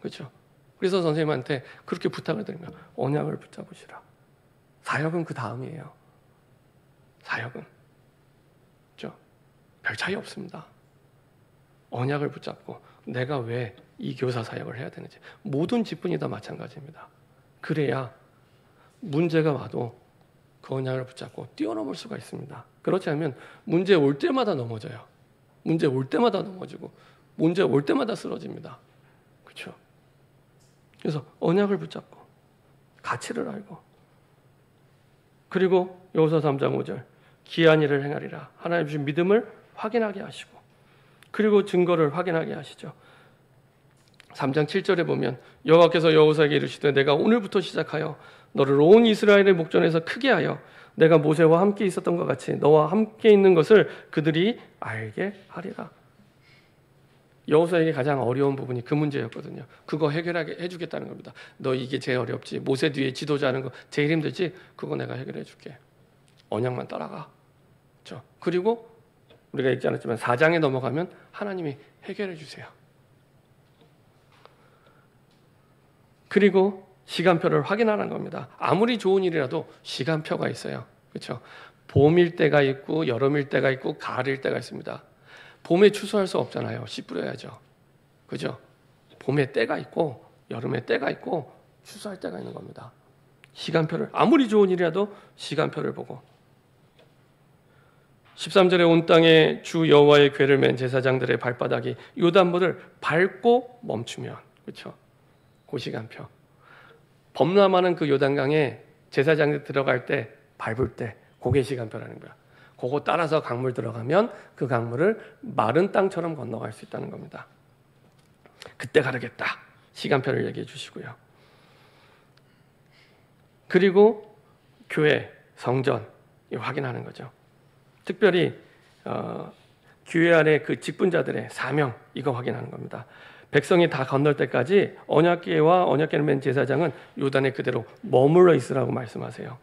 그렇죠? 그래서 선생님한테 그렇게 부탁을 드립니다. 언약을 붙잡으시라. 사역은 그 다음이에요. 사역은. 그렇죠? 별 차이 없습니다. 언약을 붙잡고 내가 왜 이 교사 사역을 해야 되는지 모든 직분이 다 마찬가지입니다. 그래야 문제가 와도 그 언약을 붙잡고 뛰어넘을 수가 있습니다. 그렇지 않으면 문제 올 때마다 넘어져요. 문제 올 때마다 넘어지고 문제 올 때마다 쓰러집니다. 그렇죠? 그래서 언약을 붙잡고 가치를 알고 그리고 여호수아 3장 5절 기이한 일을 행하리라. 하나님 주신 믿음을 확인하게 하시고 그리고 증거를 확인하게 하시죠. 3장 7절에 보면 여호와께서 여호수아에게 이르시되 내가 오늘부터 시작하여 너를 온 이스라엘의 목전에서 크게 하여 내가 모세와 함께 있었던 것 같이 너와 함께 있는 것을 그들이 알게 하리라. 여호수아에게 가장 어려운 부분이 그 문제였거든요. 그거 해결하게 해주겠다는 겁니다. 너 이게 제일 어렵지. 모세 뒤에 지도자 하는 거 제일 힘들지. 그거 내가 해결해 줄게. 언약만 따라가. 그렇죠? 그리고 우리가 읽지 않았지만 4장에 넘어가면 하나님이 해결해 주세요. 그리고 시간표를 확인하는 겁니다. 아무리 좋은 일이라도 시간표가 있어요. 그렇죠? 봄일 때가 있고 여름일 때가 있고 가을일 때가 있습니다. 봄에 추수할 수 없잖아요. 씨 뿌려야죠. 그죠? 봄에 때가 있고 여름에 때가 있고 추수할 때가 있는 겁니다. 시간표를 아무리 좋은 일이라도 시간표를 보고 13절에 온 땅에 주 여호와의 궤를 맨 제사장들의 발바닥이 요단물을 밟고 멈추면 그렇죠? 그 시간표. 범람하는 그 요단강에 제사장들 들어갈 때 밟을 때 그게 시간표라는 거야. 그거 따라서 강물 들어가면 그 강물을 마른 땅처럼 건너갈 수 있다는 겁니다. 그때 가르겠다. 시간표를 얘기해 주시고요. 그리고 교회, 성전 확인하는 거죠. 특별히 교회 안에 그 직분자들의 사명 이거 확인하는 겁니다. 백성이 다 건널 때까지 언약궤와 언약궤를 맨 제사장은 요단에 그대로 머물러 있으라고 말씀하세요.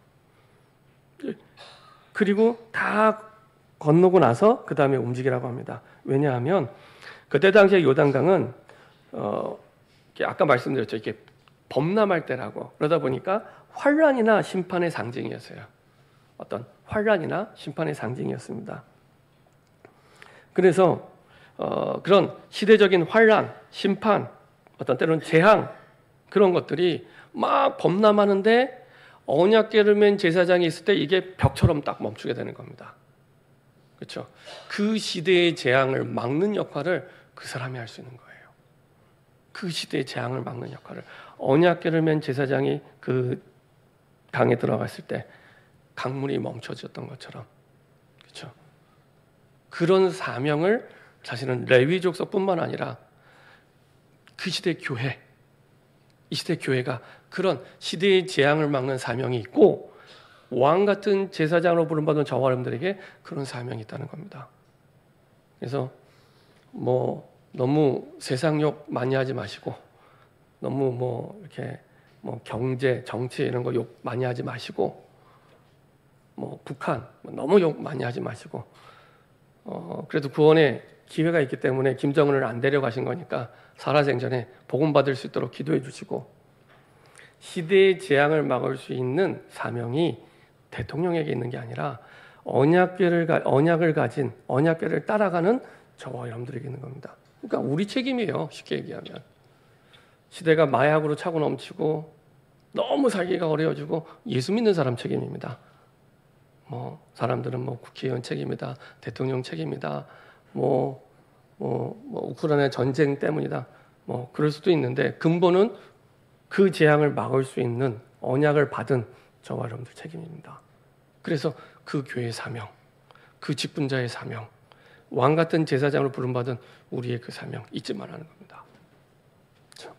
그리고 다 건너고 나서 그 다음에 움직이라고 합니다. 왜냐하면 그때 당시에 요단강은 아까 말씀드렸죠. 이렇게 범람할 때라고. 그러다 보니까 환란이나 심판의 상징이었어요. 어떤 환란이나 심판의 상징이었습니다. 그래서 그런 시대적인 환란, 심판, 어떤 때로는 재앙 그런 것들이 막 범람하는데 언약궤를 맨 제사장이 있을 때 이게 벽처럼 딱 멈추게 되는 겁니다. 그렇죠? 그 시대의 재앙을 막는 역할을 그 사람이 할 수 있는 거예요. 그 시대의 재앙을 막는 역할을 언약궤를 맨 제사장이 그 강에 들어갔을 때 강물이 멈춰졌던 것처럼 그렇죠? 그런 사명을 사실은 레위 족속뿐만 아니라 그 시대 교회, 이 시대 교회가 그런 시대의 재앙을 막는 사명이 있고 왕 같은 제사장으로 부름받은 저와 여러분들에게 그런 사명이 있다는 겁니다. 그래서 뭐 너무 세상 욕 많이 하지 마시고 너무 뭐 이렇게 뭐 경제, 정치 이런 거 욕 많이 하지 마시고 뭐 북한 너무 욕 많이 하지 마시고 그래도 구원의 기회가 있기 때문에 김정은을 안 데려가신 거니까 살아생전에 복음 받을 수 있도록 기도해 주시고 시대의 재앙을 막을 수 있는 사명이 대통령에게 있는 게 아니라 언약을 가진 언약궤를 따라가는 저와 여러분들에게 있는 겁니다. 그러니까 우리 책임이에요. 쉽게 얘기하면 시대가 마약으로 차고 넘치고 너무 살기가 어려워지고 예수 믿는 사람 책임입니다. 뭐 사람들은 뭐 국회의원 책임이다, 대통령 책임이다, 뭐 우크라이나 전쟁 때문이다, 뭐 그럴 수도 있는데 근본은 그 재앙을 막을 수 있는 언약을 받은 저와 여러분들 책임입니다. 그래서 그 교회의 사명, 그 직분자의 사명, 왕 같은 제사장으로 부름받은 우리의 그 사명 잊지 말라는 겁니다. 그렇죠?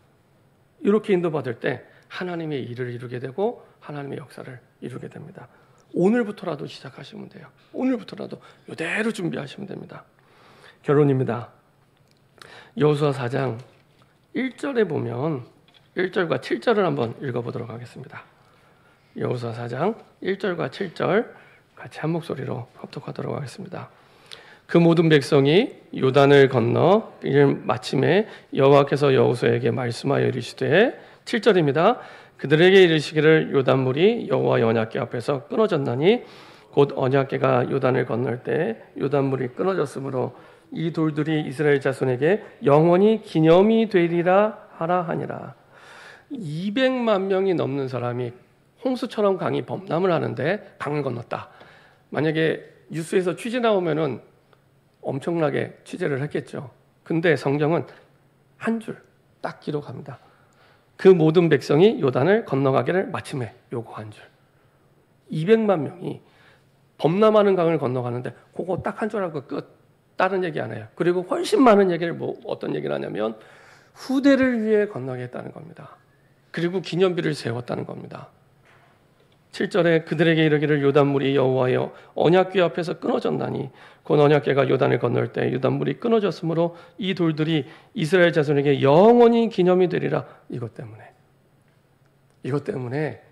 이렇게 인도받을 때 하나님의 일을 이루게 되고 하나님의 역사를 이루게 됩니다. 오늘부터라도 시작하시면 돼요. 오늘부터라도 이대로 준비하시면 됩니다. 결론입니다. 여호수아 4장 1절에 보면 1절과 7절을 한번 읽어보도록 하겠습니다. 여호수아 4장 1절과 7절 같이 한 목소리로 합독하도록 하겠습니다. 그 모든 백성이 요단을 건너 이를 마침에 여호와께서 여호수아에게 말씀하여 이르시되 7절입니다. 그들에게 이르시기를 요단물이 여호와의 언약궤 앞에서 끊어졌나니 곧 언약궤가 요단을 건널 때 요단물이 끊어졌으므로 이 돌들이 이스라엘 자손에게 영원히 기념이 되리라 하라 하니라. 200만 명이 넘는 사람이 홍수처럼 강이 범람을 하는데 강을 건넜다. 만약에 뉴스에서 취재 나오면은 엄청나게 취재를 했겠죠. 근데 성경은 한 줄 딱 기록합니다. 그 모든 백성이 요단을 건너가기를 마침에 요거 한 줄. 200만 명이 범람하는 강을 건너가는데 그거 딱 한 줄 하고 끝. 다른 얘기 안 해요. 그리고 훨씬 많은 얘기를 어떤 얘기를 하냐면 후대를 위해 건너겠다는 겁니다. 그리고 기념비를 세웠다는 겁니다. 7절에 그들에게 이르기를 요단물이 여호와의 언약궤 앞에서 끊어졌나니 곧 언약궤가 요단을 건널 때 요단물이 끊어졌으므로 이 돌들이 이스라엘 자손에게 영원히 기념이 되리라. 이것 때문에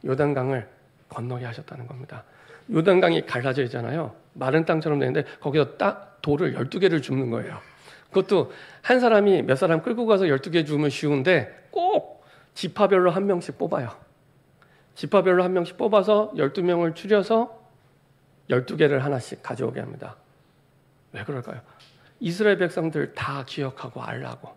요단강을 건너게 하셨다는 겁니다. 요단강이 갈라져 있잖아요. 마른 땅처럼 되는데 거기서 딱 돌을 12개를 줍는 거예요. 그것도 한 사람이 몇 사람 끌고 가서 12개 주면 쉬운데 꼭 지파별로 한 명씩 뽑아요. 지파별로 한 명씩 뽑아서 12명을 추려서 12개를 하나씩 가져오게 합니다. 왜 그럴까요? 이스라엘 백성들 다 기억하고 알라고.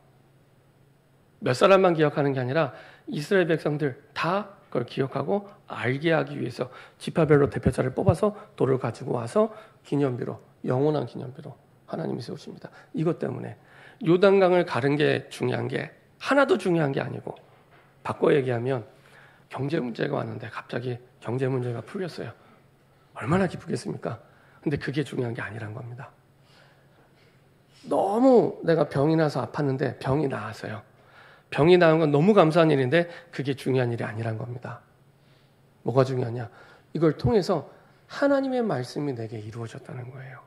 몇 사람만 기억하는 게 아니라 이스라엘 백성들 다 그걸 기억하고 알게 하기 위해서 지파별로 대표자를 뽑아서 돌을 가지고 와서 기념비로, 영원한 기념비로 하나님이 세우십니다. 이것 때문에 요단강을 가른 게 중요한 게 하나도 중요한 게 아니고, 바꿔 얘기하면 경제 문제가 왔는데 갑자기 경제 문제가 풀렸어요. 얼마나 기쁘겠습니까? 근데 그게 중요한 게 아니란 겁니다. 너무 내가 병이 나서 아팠는데 병이 나았어요. 병이 나은 건 너무 감사한 일인데 그게 중요한 일이 아니란 겁니다. 뭐가 중요하냐? 이걸 통해서 하나님의 말씀이 내게 이루어졌다는 거예요.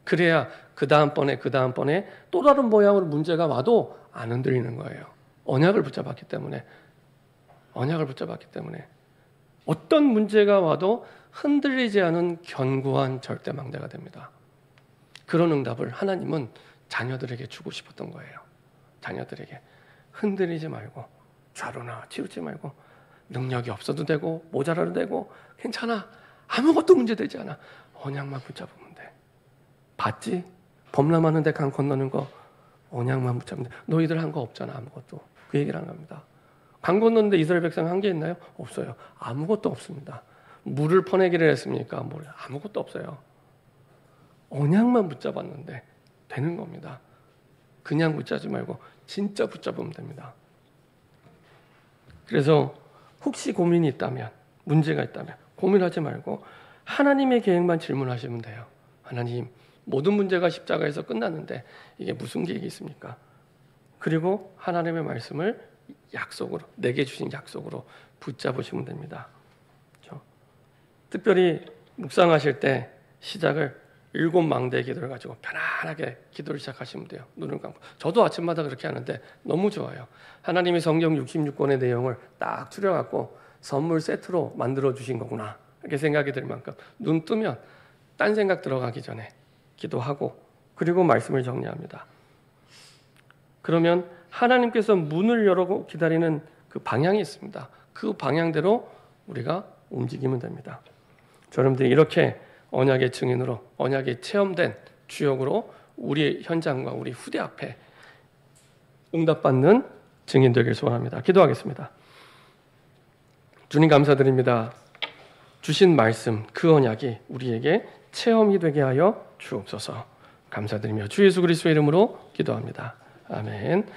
그래야 그 다음번에 또 다른 모양으로 문제가 와도 안 흔들리는 거예요. 언약을 붙잡았기 때문에 어떤 문제가 와도 흔들리지 않은 견고한 절대망대가 됩니다. 그런 응답을 하나님은 자녀들에게 주고 싶었던 거예요. 자녀들에게 흔들리지 말고, 좌로나 치우지 말고, 능력이 없어도 되고 모자라도 되고 괜찮아, 아무것도 문제되지 않아, 언약만 붙잡으면 돼. 봤지? 범람하는데 강 건너는 거 언약만 붙잡으면 돼. 너희들 한 거 없잖아, 아무것도. 그 얘기를 하는 겁니다. 강 건너는데 이스라엘 백성 한 게 있나요? 없어요. 아무것도 없습니다. 물을 퍼내기를 했습니까? 아무것도 없어요. 언약만 붙잡았는데 되는 겁니다. 그냥 붙잡지 말고 진짜 붙잡으면 됩니다. 그래서 혹시 고민이 있다면, 문제가 있다면 고민하지 말고 하나님의 계획만 질문하시면 돼요. 하나님, 모든 문제가 십자가에서 끝났는데 이게 무슨 계획이 있습니까? 그리고 하나님의 말씀을 약속으로, 내게 주신 약속으로 붙잡으시면 됩니다. 그렇죠? 특별히 묵상하실 때 시작을 7망대의 기도를 가지고 편안하게 기도를 시작하시면 돼요. 눈을 감고. 저도 아침마다 그렇게 하는데 너무 좋아요. 하나님이 성경 66권의 내용을 딱 추려갖고 선물 세트로 만들어 주신 거구나, 이렇게 생각이 들 만큼 눈 뜨면 딴 생각 들어가기 전에 기도하고, 그리고 말씀을 정리합니다. 그러면 하나님께서 문을 열고 기다리는 그 방향이 있습니다. 그 방향대로 우리가 움직이면 됩니다. 여러분들이 이렇게 언약의 증인으로, 언약이 체험된 주역으로 우리 현장과 우리 후대 앞에 응답받는 증인 되길 소원합니다. 기도하겠습니다. 주님, 감사드립니다. 주신 말씀, 그 언약이 우리에게 체험이 되게 하여 주옵소서. 감사드리며 주 예수 그리스도의 이름으로 기도합니다. 아멘.